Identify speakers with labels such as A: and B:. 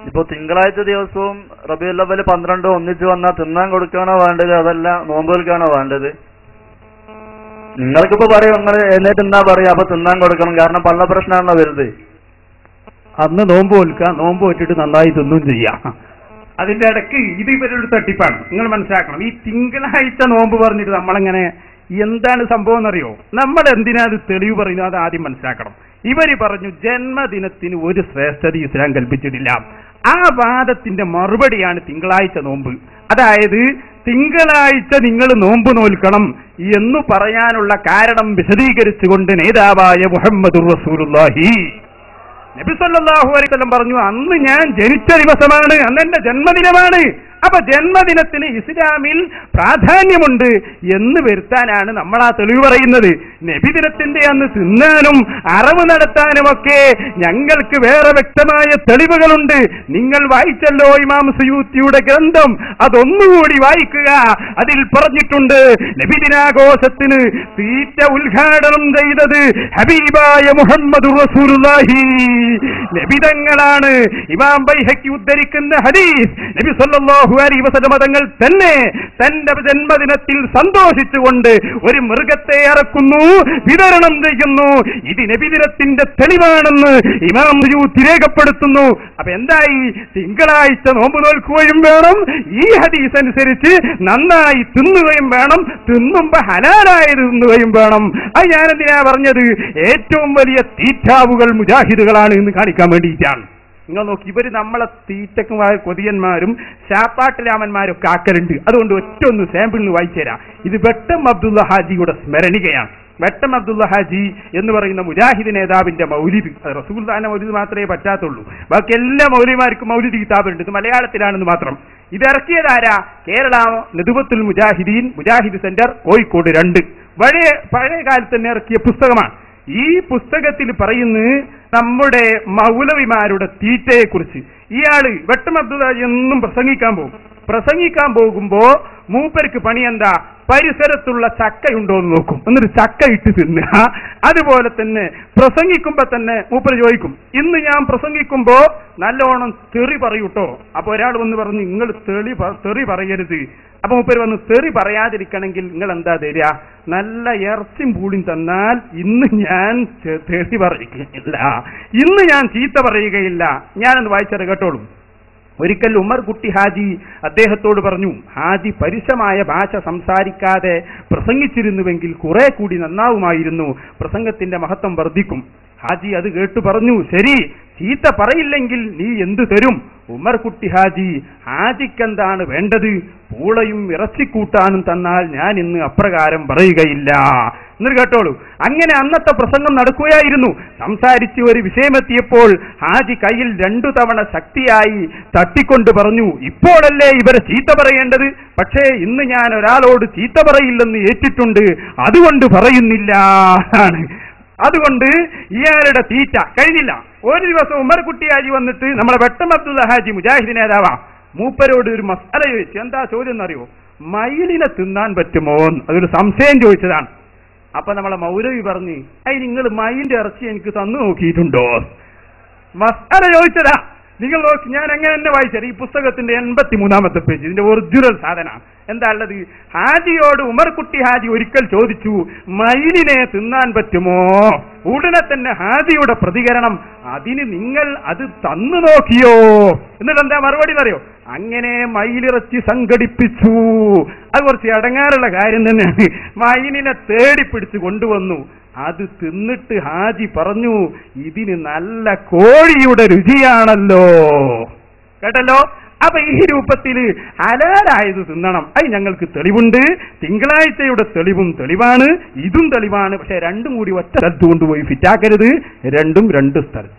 A: ഇപ്പൊ തിങ്കളാഴ്ച ദിവസവും റബീഉൽ അവ്വൽ 12 ഒന്നിച്ച് വന്നാൽ തിന്നാൻ കൊടുക്കാണോ വേണ്ടത്, അതല്ല നോമ്പ് വിൽക്കാണോ വേണ്ടത്? നിങ്ങൾക്കിപ്പോ പറയും നിങ്ങൾ എന്നിട്ട് എന്താ പറയാ, അപ്പൊ തിന്നാൻ കൊടുക്കണം, കാരണം പള്ള പ്രശ്നമാണോ വലുത്.
B: അന്ന് നോമ്പ് വിൽക്കാം, നോമ്പ് വെച്ചിട്ട് നന്നായി തിന്നും ചെയ്യാം. അതിന്റെ ഇടയ്ക്ക് ഇത് ഇവരൊരു തട്ടിപ്പാണ്, നിങ്ങൾ മനസ്സിലാക്കണം. ഈ തിങ്കളാഴ്ച നോമ്പ് പറഞ്ഞിട്ട് നമ്മളെങ്ങനെ, എന്താണ് സംഭവം എന്നറിയോ? നമ്മൾ എന്തിനാ അത് തെളിവ് പറയുന്നത്, അത് ആദ്യം മനസ്സിലാക്കണം. ഇവര് പറഞ്ഞു ജന്മദിനത്തിന് ഒരു ശ്രേഷ്ഠത ഇസ്ലാം കൽപ്പിച്ചിട്ടില്ല. ആ വാദത്തിന്റെ മറുപടിയാണ് തിങ്കളാഴ്ച നോമ്പ്. അതായത് തിങ്കളാഴ്ച നിങ്ങൾ നോമ്പ് നോൽക്കണം എന്നു പറയാനുള്ള കാരണം വിശദീകരിച്ചുകൊണ്ട് നേതാവായ മുഹമ്മദുർ റസൂലുള്ളാഹി നബി സല്ലല്ലാഹു അലൈഹി വസല്ലം പറഞ്ഞു, അന്ന് ഞാൻ ജനിച്ച ദിവസമാണ്, അന്ന് എന്റെ ജന്മദിനമാണ്. അപ്പൊ ജന്മദിനത്തിന് ഇസ്ലാമിൽ പ്രാധാന്യമുണ്ട് എന്ന് വരുത്താനാണ് നമ്മൾ ആ തെളിവ് പറയുന്നത്. നബിദിനത്തിന്റെ അന്ന് തിന്നാനും അറവ് നടത്താനുമൊക്കെ ഞങ്ങൾക്ക് വേറെ വ്യക്തമായ തെളിവുകളുണ്ട്. നിങ്ങൾ വായിച്ചല്ലോ ഇമാം സുയൂത്തിയുടെ ഗ്രന്ഥം, അതൊന്നുകൂടി വായിക്കുക. അതിൽ പറഞ്ഞിട്ടുണ്ട് നബിദിനാഘോഷത്തിന് തീറ്റ ഉദ്ഘാടനം ചെയ്തത് ഹബീബായ മുഹമ്മദുർ റസൂലുള്ളാഹി നബിതങ്ങളാണ്. ഇമാം ബൈഹഖി ഉദ്ധരിക്കുന്ന ഹദീസ്, നബി സല്ലല്ലാഹു അലൈഹി വസല്ലം തങ്ങൾ തന്നെ തന്റെ ജന്മദിനത്തിൽ സന്തോഷിച്ചുകൊണ്ട് ഒരു മൃഗത്തെ അറക്കുന്നു, വിതരണം ചെയ്യുന്നു. ഇത് നബിദിനത്തിന്റെ തെളിവാണെന്ന് ഇമാം സുയൂത്തി രേഖപ്പെടുത്തുന്നു. അപ്പൊ എന്തായി? തിങ്കളാഴ്ച നോമ്പ് നോൽക്കുകയും വേണം, ഈ ഹദീസ് അനുസരിച്ച് നന്നായി തിന്നുകയും വേണം, തിന്നുമ്പോ ഹലാലായത് തിന്നുകയും വേണം. അത് ഞാനെന്തിനാ പറഞ്ഞത്? ഏറ്റവും വലിയ തീറ്റാവുകൾ മുജാഹിദുകളാണ് എന്ന് കാണിക്കാൻ വേണ്ടിയിട്ടാണ്. നിങ്ങൾ നോക്കി, ഇവര് നമ്മളെ തീറ്റക്കുമായ കൊതിയന്മാരും ശാപ്പാട്ടിലാമന്മാരും ഒക്കെ ആക്കലുണ്ട്. അതുകൊണ്ട് ഒറ്റ ഒന്ന് സാമ്പിളിന് വായിച്ചു തരാം. ഇത് വെട്ടം അബ്ദുള്ള ഹാജിയുടെ സ്മരണികയാണ്. വെട്ടം അബ്ദുള്ള ഹാജി എന്ന് പറയുന്ന മുജാഹിദ് നേതാവിന്റെ മൗലിദ്, റസൂലുള്ളാഹിന്റെ മൗലിദ് മാത്രമേ പറ്റാത്തുള്ളൂ, ബാക്കി എല്ലാ മൗലിമാർക്കും മൗലിദ് കിതാബുണ്ട്. ഇത് മലയാളത്തിലാണെന്ന് മാത്രം. ഇത് ഇറക്കിയതാരാ? കേരള നദുവത്തുൽ മുജാഹിദീൻ മുജാഹിദ് സെന്റർ കോഴിക്കോട് 2 പഴയ കാലത്ത് തന്നെ ഇറക്കിയ പുസ്തകമാണ്. ഈ പുസ്തകത്തിൽ പറയുന്നത് നമ്മുടെ മൗലവിമാരുടെ തീറ്റയെ കുറിച്ച്. ഇയാള് വെട്ടം അബ്ദുള്ള എന്നും പ്രസംഗിക്കാൻ പോകുമ്പോ മൂപ്പർക്ക് പണി എന്താ? പരിസരത്തുള്ള ചക്കയുണ്ടോ എന്ന് നോക്കും, എന്നിട്ട് ചക്ക ഇട്ട് തിന്നുക. അതുപോലെ തന്നെ പ്രസംഗിക്കുമ്പോ തന്നെ മൂപ്പർ ചോദിക്കും, ഇന്ന് ഞാൻ പ്രസംഗിക്കുമ്പോ നല്ലോണം തെറി പറയൂട്ടോ. അപ്പൊ ഒരാൾ വന്ന് പറഞ്ഞു, നിങ്ങൾ തെറി പറയരുത്. അപ്പൊ മൂപ്പര് വന്ന്, തെറി പറയാതിരിക്കണമെങ്കിൽ നിങ്ങൾ എന്താ തരിക? നല്ല ഇറച്ചിയും പൂളിയും തന്നാൽ ഇന്ന് ഞാൻ തെറി പറയുകയില്ല, ഇന്ന് ഞാൻ ചീത്ത പറയുകയില്ല. ഞാനൊന്ന് വായിച്ചത് കേട്ടോളൂ. ഒരിക്കൽ ഉമർ കുട്ടി ഹാജി അദ്ദേഹത്തോട് പറഞ്ഞു, ഹാജി പരുഷമായ ഭാഷ സംസാരിക്കാതെ പ്രസംഗിച്ചിരുന്നുവെങ്കിൽ കുറെ കൂടി നന്നാവുമായിരുന്നു, പ്രസംഗത്തിന്റെ മഹത്വം വർദ്ധിക്കും. ഹാജി അത് കേട്ടു പറഞ്ഞു, ശരി, ചീത്ത പറയില്ലെങ്കിൽ നീ എന്തു തരും? ഉമർ കുട്ടി ഹാജിക്കെന്താണ് വേണ്ടത്? പൂളയും ഇറച്ചിക്കൂട്ടാനും തന്നാൽ ഞാൻ ഇന്ന് അപ്രകാരം പറയുകയില്ല. എന്നിട്ട് കേട്ടോളൂ, അങ്ങനെ അന്നത്തെ പ്രസംഗം നടക്കുകയായിരുന്നു. സംസാരിച്ച് ഒരു വിഷയമെത്തിയപ്പോൾ ഹാജി കയ്യിൽ 2 തവണ ശക്തിയായി തട്ടിക്കൊണ്ട് പറഞ്ഞു, ഇപ്പോഴല്ലേ ഇവരെ ചീത്ത പറയേണ്ടത്, പക്ഷേ ഇന്ന് ഞാൻ ഒരാളോട് ചീത്ത പറയില്ലെന്ന് ഏറ്റിട്ടുണ്ട്, അതുകൊണ്ട് പറയുന്നില്ല. അതുകൊണ്ട് ഇയാളുടെ തീറ്റ കഴിഞ്ഞില്ല. ഒരു ദിവസം ഉമർ കുട്ടി ഹാജി വന്നിട്ട് നമ്മളെ വെട്ടം അബ്ദുള്ള ഹാജി മുജാഹിദ് നേതാവാ, മൂപ്പരോട് ഒരു മസാല ചോദിച്ചു. എന്താ ചോദ്യം എന്നറിയോ? മയിലിനെ തിന്നാൻ പറ്റുമോ? അതൊരു സംശയം ചോദിച്ചതാണ്. അപ്പൊ നമ്മളെ മൗലവി പറഞ്ഞു, നിങ്ങൾ മയിലിന്റെ ഇറച്ചി എനിക്ക് തന്നു നോക്കിയിട്ടുണ്ടോ? മസാല ചോദിച്ചതാ. നിങ്ങൾ നോക്കി, ഞാൻ എങ്ങനെ തന്നെ വായിച്ചത്. ഈ പുസ്തകത്തിന്റെ 83-ാമത്തെ പേജ്, ഇതിന്റെ ഒറിജിനൽ സാധന എന്താ ഉള്ളത്? ഹാജിയോട് ഉമർ കുട്ടി ഹാജി ഒരിക്കൽ ചോദിച്ചു, മയിലിനെ തിന്നാൻ പറ്റുമോ? ഉടനെ തന്നെ ഹാജിയുടെ പ്രതികരണം, അതിന് നിങ്ങൾ അത് തന്നു നോക്കിയോ? എന്നിട്ട് എന്താ മറുപടി പറയോ? അങ്ങനെ മയിലിറച്ചി സംഘടിപ്പിച്ചു. അത് കുറച്ച് അടങ്ങാറുള്ള കാര്യം തന്നെയാണ്. മയിലിനെ തേടിപ്പിടിച്ച് കൊണ്ടുവന്നു. അത് തിന്നിട്ട് ഹാജി പറഞ്ഞു, ഇതിന് നല്ല കോഴിയുടെ രുചിയാണല്ലോ. കേട്ടല്ലോ? അപ്പൊ ഈ രൂപത്തിൽ ഹലാലായത് തിന്നണം. അത് ഞങ്ങൾക്ക് തെളിവുണ്ട്. തിങ്കളാഴ്ചയുടെ തെളിവും തെളിവാണ്, ഇതും തെളിവാണ്. പക്ഷെ രണ്ടും കൂടി ഒറ്റ സ്ഥലത്ത് കൊണ്ടുപോയി ഫിറ്റാക്കരുത്. രണ്ടും 2 സ്ഥലത്ത്.